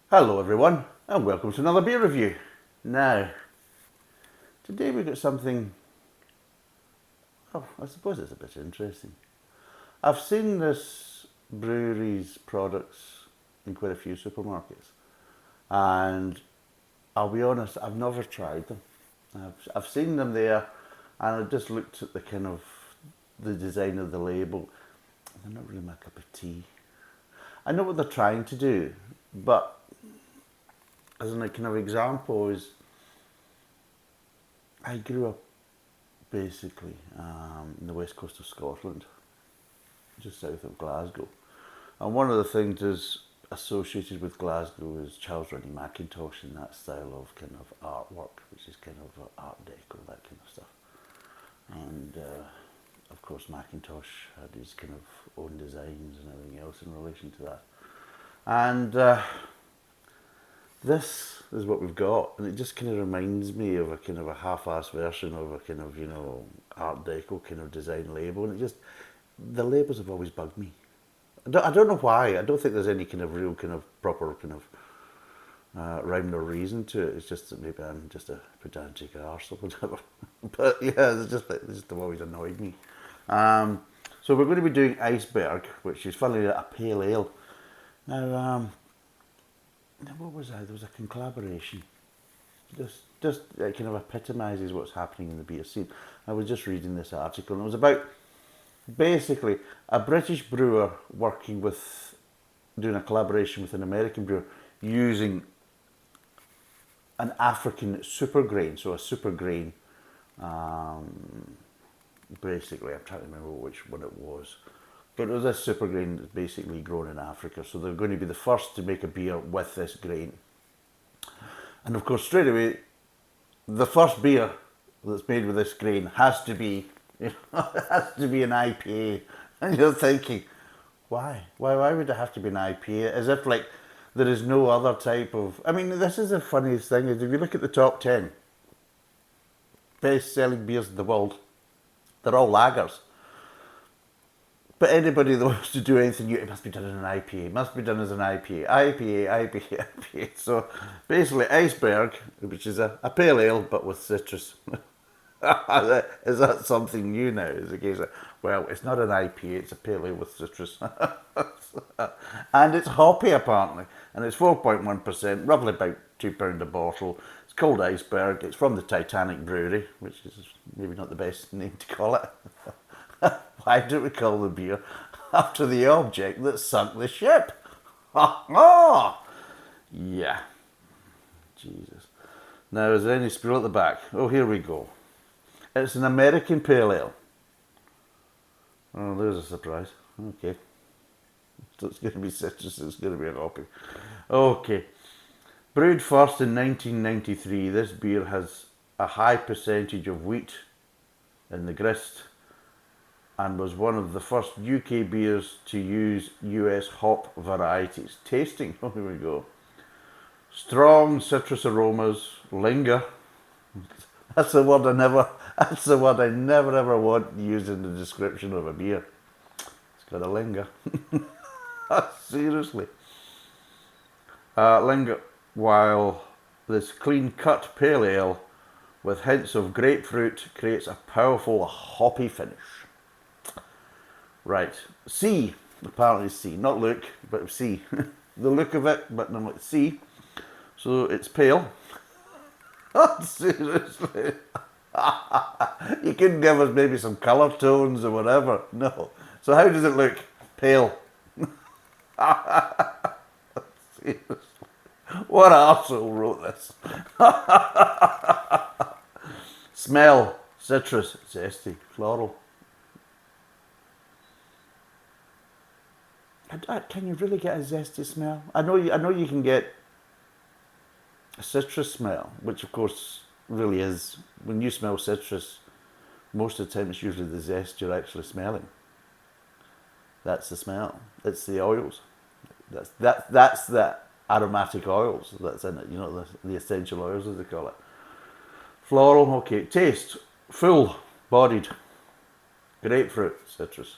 Hello everyone and welcome to another beer review. Now, today we've got something, I suppose it's a bit interesting. I've seen this brewery's products in quite a few supermarkets and I'll be honest, I've never tried them. I've seen them there and I just looked at the design of the label. They're not really my cup of tea. I know what they're trying to do, but as an kind of example is I grew up basically in the west coast of Scotland, just south of Glasgow. And one of the things is associated with Glasgow is Charles Rennie Mackintosh and that style of kind of artwork, which is kind of art deco, that kind of stuff. And of course Mackintosh had his kind of own designs and everything else in relation to that. And this is what we've got, and it just kind of reminds me of a kind of a half-assed version of a kind of, Art Deco kind of design label, and the labels have always bugged me. I don't know why. I don't think there's any kind of real kind of proper kind of rhyme or reason to it. It's just that maybe I'm just a pedantic arse or whatever. But yeah, it's just always annoyed me. So we're going to be doing Iceberg, which is funnily a pale ale. Now, what was that? There was a collaboration. Just it kind of epitomises what's happening in the beer scene. I was just reading this article, and it was about basically a British brewer doing a collaboration with an American brewer using an African super grain. So a super grain, basically, I'm trying to remember which one it was. But it was this super grain that's basically grown in Africa. So they're going to be the first to make a beer with this grain. And of course, straight away, the first beer that's made with this grain has to be, has to be an IPA. And you're thinking, why? Why would it have to be an IPA? As if like there is no other type of. I mean, this is the funniest thing is if you look at the top 10 best-selling beers in the world, they're all lagers. But anybody that wants to do anything new, it must be done in an IPA. It must be done as an IPA. IPA. So basically, Iceberg, which is a pale ale but with citrus. Is that something new now? Is the case of, well, it's not an IPA, it's a pale ale with citrus. And it's hoppy apparently. And it's 4.1%, roughly about £2 a bottle. It's called Iceberg. It's from the Titanic Brewery, which is maybe not the best name to call it. Why do we call the beer after the object that sunk the ship? Yeah. Jesus. Now, is there any spill at the back? Oh, here we go. It's an American pale ale. Oh, there's a surprise. Okay. So it's going to be citrus, it's going to be a hoppy. Okay. Brewed first in 1993, this beer has a high percentage of wheat in the grist, and was one of the first UK beers to use US hop varieties. Tasting, oh here we go. Strong citrus aromas, linger. That's the word I never ever want used in the description of a beer. It's got a linger. Seriously. Linger, while this clean cut pale ale with hints of grapefruit creates a powerful hoppy finish. Right, C, apparently C, not look, but C. The look of it, but no, it's C. So it's pale. Seriously. You could give us maybe some colour tones or whatever. No. So how does it look? Pale. Seriously. What arsehole wrote this? Smell, citrus, zesty, floral. Can you really get a zesty smell? I know you can get a citrus smell, which of course really is, when you smell citrus, most of the time it's usually the zest you're actually smelling. That's the smell. It's the oils. That's the aromatic oils that's in it. The essential oils as they call it. Floral, okay. Taste, full bodied, grapefruit, citrus.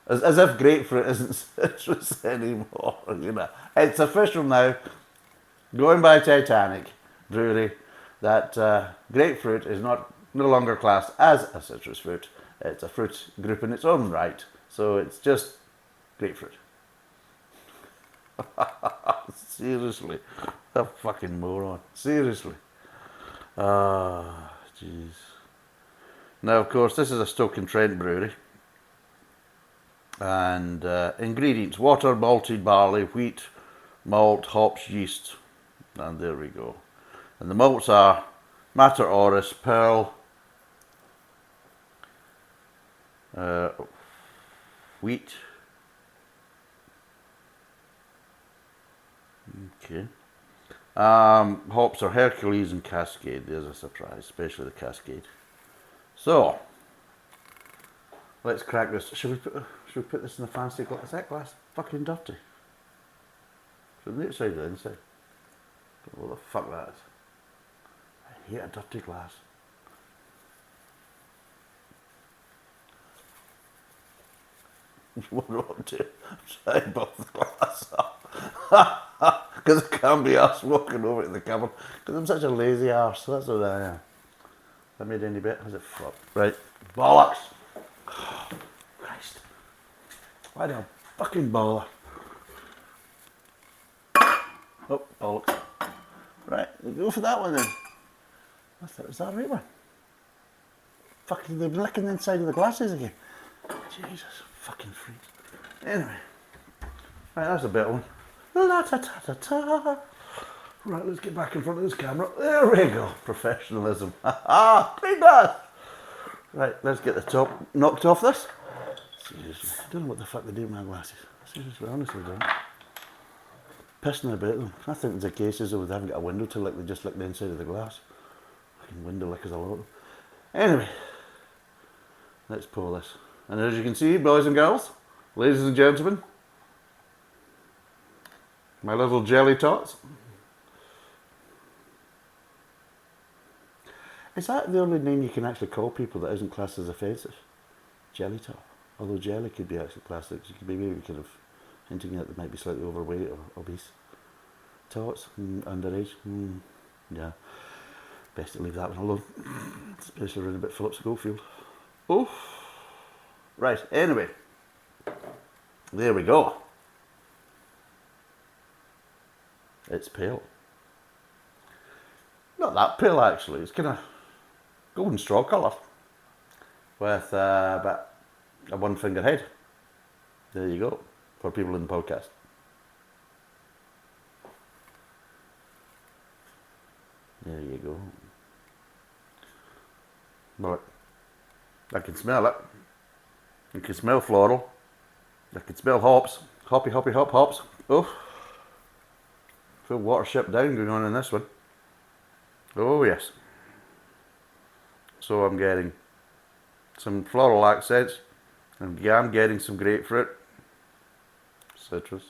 As if grapefruit isn't citrus anymore, It's official now. Going by Titanic Brewery, that grapefruit is no longer classed as a citrus fruit. It's a fruit group in its own right. So it's just grapefruit. Seriously. A fucking moron. Seriously. Ah, jeez. Now, of course, this is a Stoke-on-Trent brewery. And ingredients: water, malted barley, wheat, malt, hops, yeast. And there we go. And the malts are Mater Oris, Pearl, uh, wheat. Okay. Hops are Hercules and Cascade. There's a surprise, especially the Cascade. So, let's crack this. Should we put this in a fancy glass? Is that glass fucking dirty? From the outside to the inside. What the fuck that is. I hate a dirty glass. You want to try both the glass up. Because I can't be arsed walking over to the cupboard. Because I'm such a lazy arse. That's what I am. That made any bit? Has it flopped? Right. Bollocks! Oh, Christ. Why do I fucking bother? Oh, bollocks. Right, we'll go for that one then. I thought it was that right one. Fucking, they've been licking the inside of the glasses again. Jesus, fucking freaks. Anyway. Right, that's a better one. La ta ta ta ta. Right, let's get back in front of this camera. There we go. Professionalism. Ha ha! Clean that! Right, let's get the top knocked off this. Seriously, I don't know what the fuck they do with my glasses. Seriously, honestly, don't. Pissing about them. I think there's a case as though they haven't got a window to lick, they just lick the inside of the glass. Fucking window lickers a lot of them. Anyway, let's pour this. And as you can see, boys and girls, ladies and gentlemen, my little jelly tots. Is that the only name you can actually call people that isn't classed as offensive? Jelly tot. Although jelly could be actually classed as, you could be maybe kind of hinting that they might be slightly overweight or obese. Tots, underage, yeah. Best to leave that one alone. Especially around about Philip Schofield. Oh. Right, anyway. There we go. It's pale. Not that pale actually, it's kind of golden straw colour. With about a one finger head. There you go, for people in the podcast. There you go. But I can smell it. You can smell floral. I can smell hops. Hoppy, hoppy, hop, hops. Oh. Full watership down going on in this one. Oh yes. So I'm getting some floral accents. And yeah, I'm getting some grapefruit. Citrus.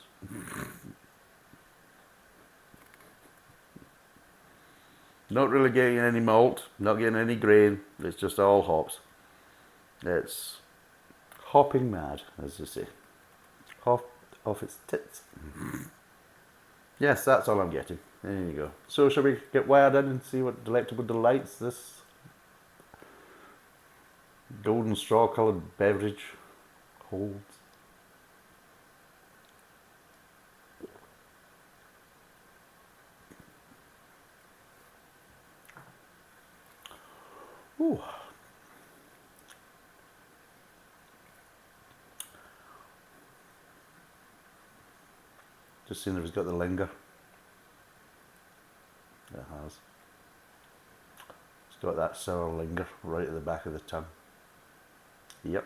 Not really getting any malt, not getting any grain, it's just all hops. It's hopping mad, as they say. Hop off its tits. Yes, that's all I'm getting. There you go. So shall we get wired in and see what delectable delights this golden straw coloured beverage holds? Ooh. Just seeing if it's got the linger. It has. It's got that sour linger right at the back of the tongue. Yep.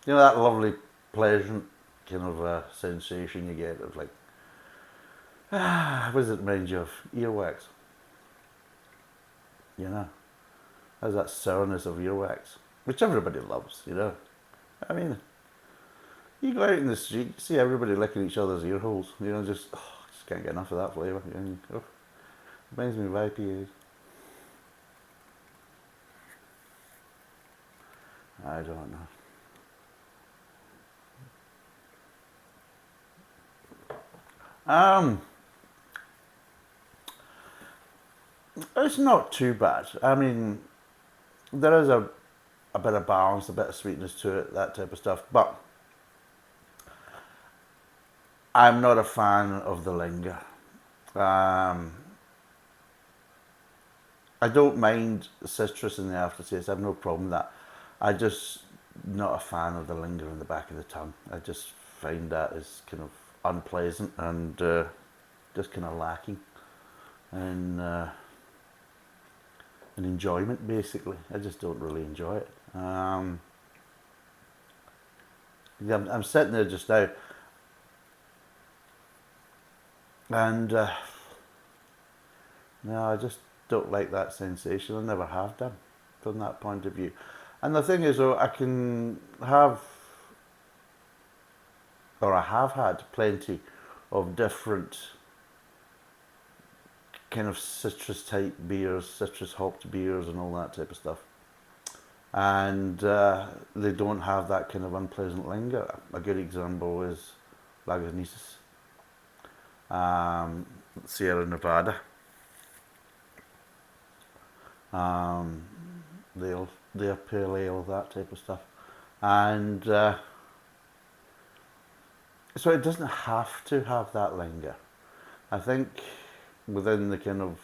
You know that lovely, pleasant kind of sensation you get of like, what does it remind you of? Earwax. You know, has that sourness of earwax, which everybody loves, you know. I mean, you go out in the street, you see everybody licking each other's ear holes, you know, just can't get enough of that flavour. Reminds me of IPAs. I don't know. it's not too bad. I mean, there is a bit of balance, a bit of sweetness to it, that type of stuff. But I'm not a fan of the linger. Um, I don't mind citrus in the aftertaste. I have no problem with that. I just not a fan of the linger in the back of the tongue. I just find that is kind of unpleasant and just kind of lacking in enjoyment. Basically, I just don't really enjoy it. Yeah, I'm sitting there just now, and no, I just don't like that sensation. I never have done from that point of view. And the thing is, though, I can have, or I have had plenty of different kind of citrus type beers, citrus hopped beers, and all that type of stuff. And they don't have that kind of unpleasant linger. A good example is Lagunitas, Sierra Nevada. Their pale ale, that type of stuff. And so it doesn't have to have that linger. I think within the kind of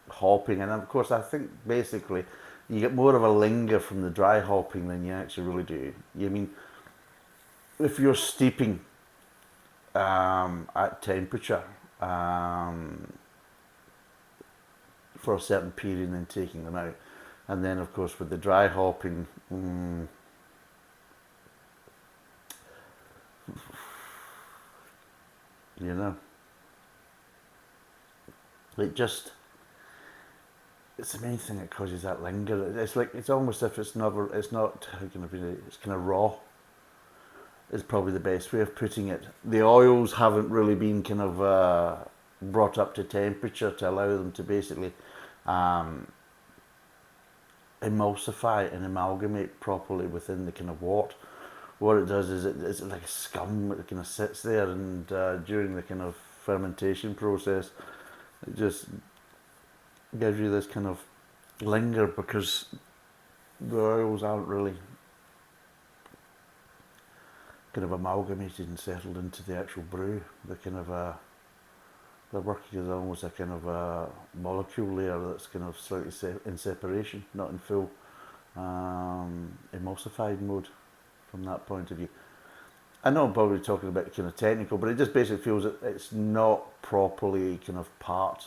hopping, and of course I think basically you get more of a linger from the dry hopping than you actually really do. I mean, if you're steeping at temperature for a certain period and then taking them out, and then of course with the dry hopping, you know, it just, it's the main thing that causes that linger. It's like, it's almost if it's not, how can it be, it's kind of raw, is probably the best way of putting it. The oils haven't really been kind of brought up to temperature to allow them to basically emulsify and amalgamate properly within the kind of wort. What it does is it's like a scum that kind of sits there, and during the kind of fermentation process, it just gives you this kind of linger because the oils aren't really kind of amalgamated and settled into the actual brew. They're kind of they're working as almost a kind of a molecule layer that's kind of slightly in separation, not in full emulsified mode from that point of view. I know I'm probably talking about kind of technical, but it just basically feels that it's not properly kind of part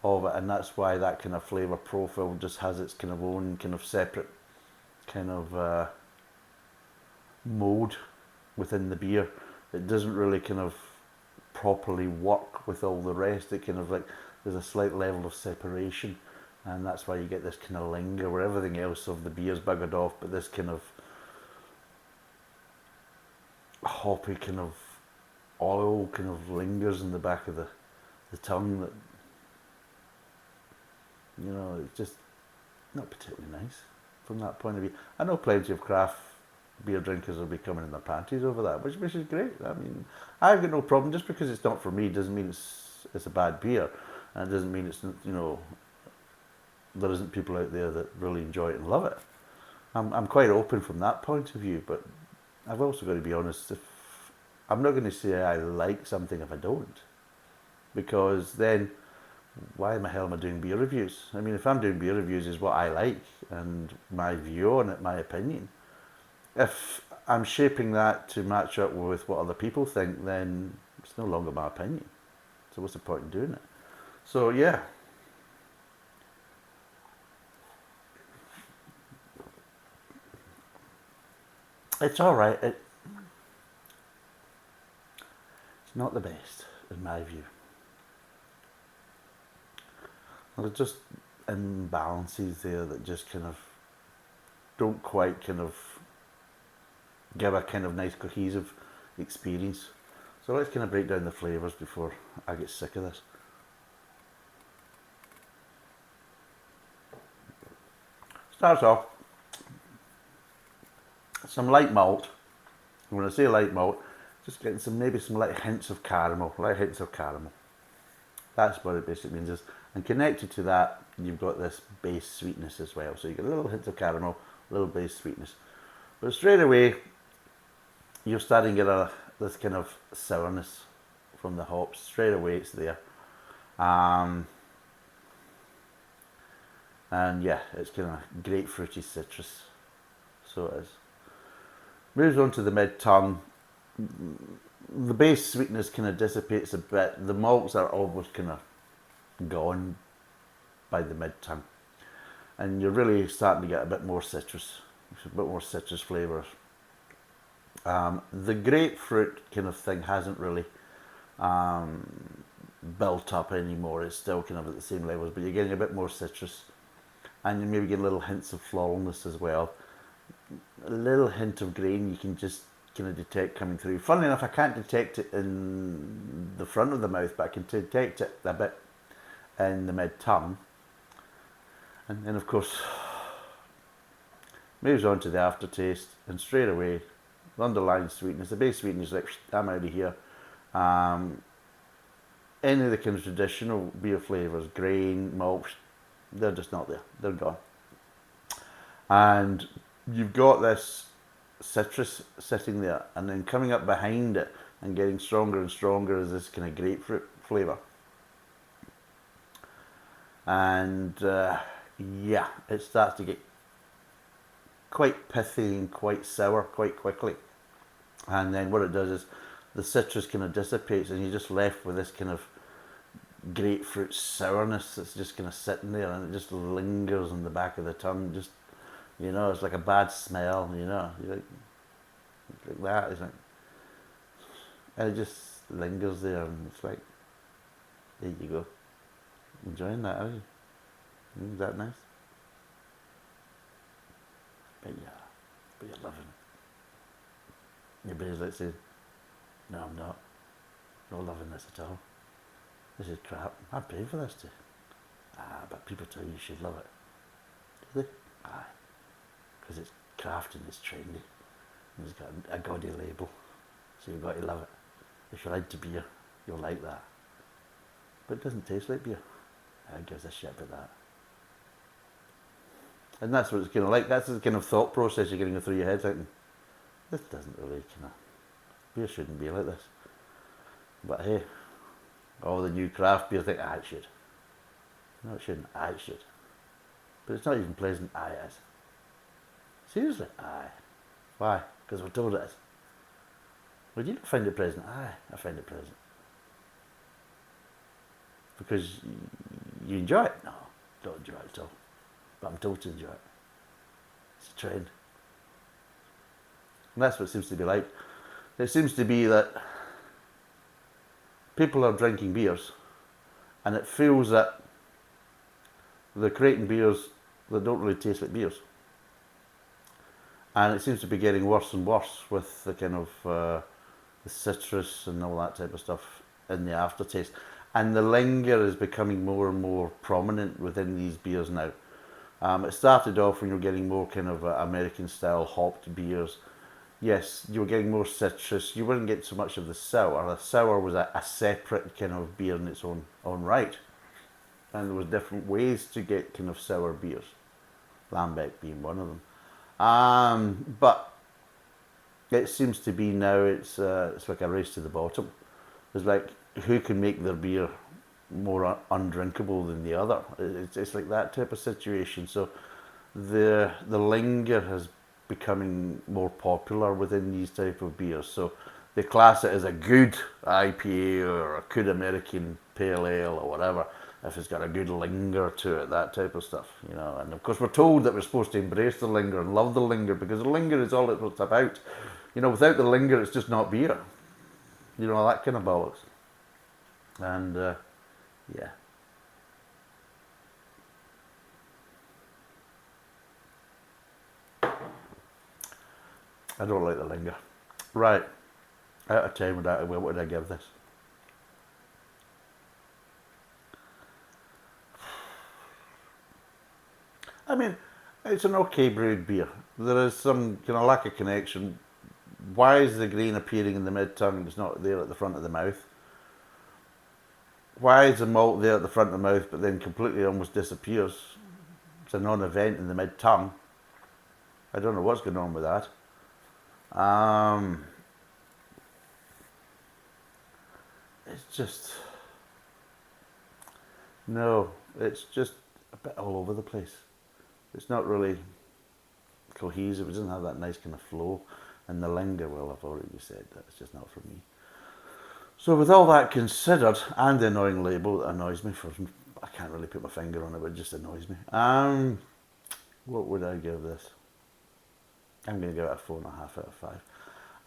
of it, and that's why that kind of flavour profile just has its kind of own kind of separate kind of mode within the beer. It doesn't really kind of properly work with all the rest. It kind of like, there's a slight level of separation, and that's why you get this kind of linger where everything else of the beer's buggered off, but this kind of hoppy kind of oil kind of lingers in the back of the tongue that, you know, it's just not particularly nice from that point of view. I know plenty of craft beer drinkers will be coming in their panties over that, which is great. I mean, I've got no problem. Just because it's not for me doesn't mean it's a bad beer, and it doesn't mean it's, you know, there isn't people out there that really enjoy it and love it. I'm quite open from that point of view, but I've also got to be honest. If I'm not going to say I like something if I don't, because then why the hell am I doing beer reviews? I mean, if I'm doing beer reviews is what I like and my view on it, my opinion. If I'm shaping that to match up with what other people think, then it's no longer my opinion. So what's the point in doing it? So yeah. It's alright. It's not the best, in my view. There's just imbalances there that just kind of don't quite kind of give a kind of nice cohesive experience. So let's kind of break down the flavours before I get sick of this. Starts off some light malt. When I say light malt, just getting maybe some light hints of caramel, That's what it basically means. And connected to that, you've got this base sweetness as well. So you get a little hint of caramel, a little base sweetness. But straight away, you're starting to get this kind of sourness from the hops. Straight away, it's there. And yeah, it's kind of grapefruity citrus. So it is. Moves on to the mid-tongue. The base sweetness kind of dissipates a bit. The malts are almost kind of gone by the mid-tongue. And you're really starting to get a bit more citrus. A bit more citrus flavours. The grapefruit kind of thing hasn't really built up anymore. It's still kind of at the same levels, but you're getting a bit more citrus. And you maybe get little hints of floralness as well. A little hint of grain you can just kind of detect coming through. Funnily enough, I can't detect it in the front of the mouth, but I can detect it a bit in the mid-tongue. And then, of course, moves on to the aftertaste, and straight away, the underlying sweetness, the base sweetness, like, I'm out of here. Any of the kind of traditional beer flavours, grain, malt, they're just not there. They're gone. And you've got this citrus sitting there, and then coming up behind it and getting stronger and stronger is this kind of grapefruit flavour. And yeah, it starts to get quite pithy and quite sour quite quickly. And then what it does is the citrus kind of dissipates, and you're just left with this kind of grapefruit sourness that's just kind of sitting there, and it just lingers on the back of the tongue. Just, you know, it's like a bad smell, you know, like that. It's like, and it just lingers there, and it's like, there you go. Enjoying that, are you? Is that nice? But yeah, but you're loving it. Your brain's like saying, no, I'm not. Not loving this at all. This is crap. I'm paying for this too. But people tell you should love it. Do they? Aye. Because it's craft and it's trendy. And it's got a gaudy label. So you've got to love it. If you're into beer, you'll like that. But it doesn't taste like beer. Who gives a shit about that? And that's what it's kind of like. That's the kind of thought process you're getting through your head, thinking, this doesn't really kind of, beer shouldn't be like this. But hey, all the new craft beer think, it should. No, it shouldn't. It should. But it's not even pleasant. It is. Seriously? Aye. Why? Because we're told it is. Well, you don't find it pleasant? Aye, I find it pleasant. Because you enjoy it? No, don't enjoy it at all. But I'm told to enjoy it. It's a trend. And that's what it seems to be like. It seems to be that people are drinking beers, and it feels that they're creating beers that don't really taste like beers. And it seems to be getting worse and worse with the kind of the citrus and all that type of stuff in the aftertaste. And the linger is becoming more and more prominent within these beers now. It started off when you were getting more kind of American style hopped beers. Yes, you were getting more citrus. You wouldn't get so much of the sour. The sour was a separate kind of beer in its own right. And there was different ways to get kind of sour beers. Lambic being one of them. But it seems to be now it's like a race to the bottom. It's like, who can make their beer more undrinkable than the other? It's like that type of situation. So the linger has becoming more popular within these type of beers. So they class it as a good IPA or a good American pale ale or whatever if it's got a good linger to it, that type of stuff, you know. And of course we're told that we're supposed to embrace the linger and love the linger, because the linger is all it's about. You know, without the linger it's just not beer. You know, that kind of bollocks. And yeah. I don't like the linger. Right. Out of 10, what would I give this? I mean, it's an okay brewed beer. There is some kind of lack of connection. Why is the grain appearing in the mid-tongue and it's not there at the front of the mouth? Why is the malt there at the front of the mouth but then completely almost disappears? It's a non-event in the mid-tongue. I don't know what's going on with that. It's just... No, it's just a bit all over the place. It's not really cohesive. It doesn't have that nice kind of flow. And the linger, well, I've already said that. It's just not for me. So with all that considered, and the annoying label that annoys me for... I can't really put my finger on it, but it just annoys me. What would I give this? I'm going to give it a 4.5 out of 5.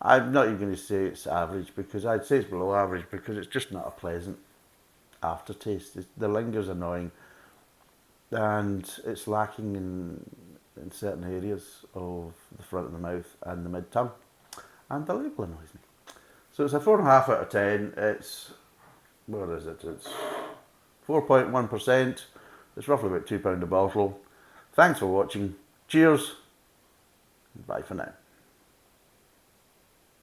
I'm not even going to say it's average, because I'd say it's below average, because it's just not a pleasant aftertaste. The linger's annoying, and it's lacking in certain areas of the front of the mouth and the mid-tongue, and the label annoys me. So it's a 4.5 out of 10. It's, what is it? It's 4.1%. It's roughly about £2 a bottle. Thanks for watching. Cheers. Bye for now.